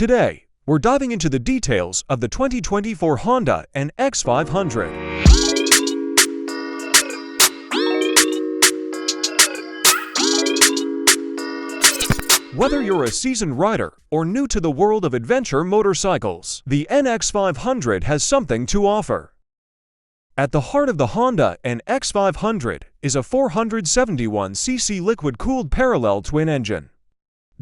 Today, we're diving into the details of the 2024 Honda NX500. Whether you're a seasoned rider or new to the world of adventure motorcycles, the NX500 has something to offer. At the heart of the Honda NX500 is a 471cc liquid-cooled parallel twin engine.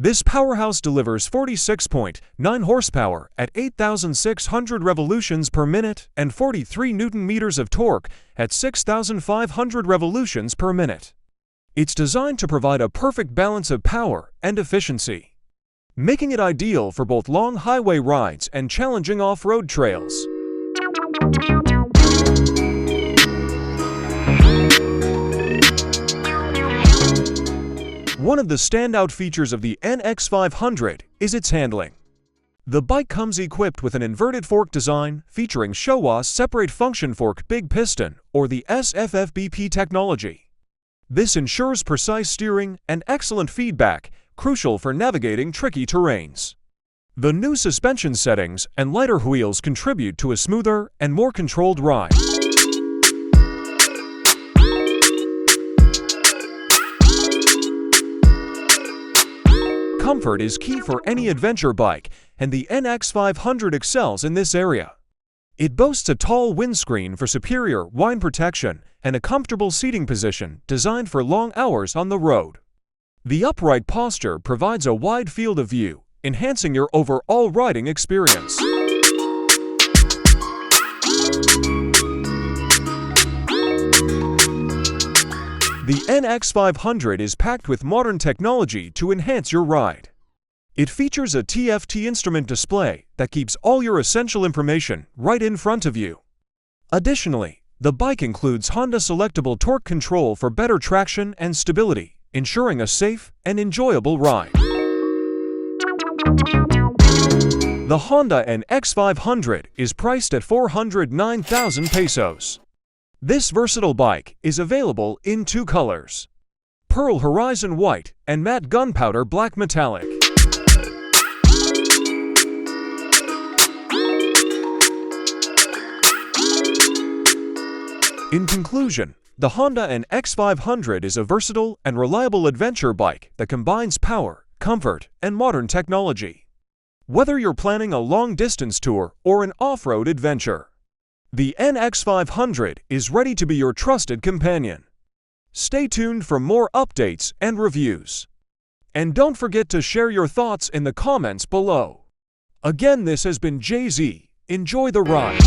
This powerhouse delivers 46.9 horsepower at 8,600 revolutions per minute and 43 Nm of torque at 6,500 revolutions per minute. It's designed to provide a perfect balance of power and efficiency, making it ideal for both long highway rides and challenging off-road trails. One of the standout features of the NX500 is its handling. The bike comes equipped with an inverted fork design featuring Showa Separate Function Fork Big Piston, or the SFFBP technology. This ensures precise steering and excellent feedback, crucial for navigating tricky terrains. The new suspension settings and lighter wheels contribute to a smoother and more controlled ride. Comfort is key for any adventure bike, and the NX500 excels in this area. It boasts a tall windscreen for superior wind protection and a comfortable seating position designed for long hours on the road. The upright posture provides a wide field of view, enhancing your overall riding experience. The NX500 is packed with modern technology to enhance your ride. It features a TFT instrument display that keeps all your essential information right in front of you. Additionally, the bike includes Honda selectable torque control for better traction and stability, ensuring a safe and enjoyable ride. The Honda NX500 is priced at 409,000 pesos. This versatile bike is available in two colors: Pearl Horizon White and Matte Gunpowder Black Metallic. In conclusion, the Honda NX500 is a versatile and reliable adventure bike that combines power, comfort, and modern technology. Whether you're planning a long-distance tour or an off-road adventure, the NX500 is ready to be your trusted companion. Stay tuned for more updates and reviews. And don't forget to share your thoughts in the comments below. Again, this has been JZ. Enjoy the ride.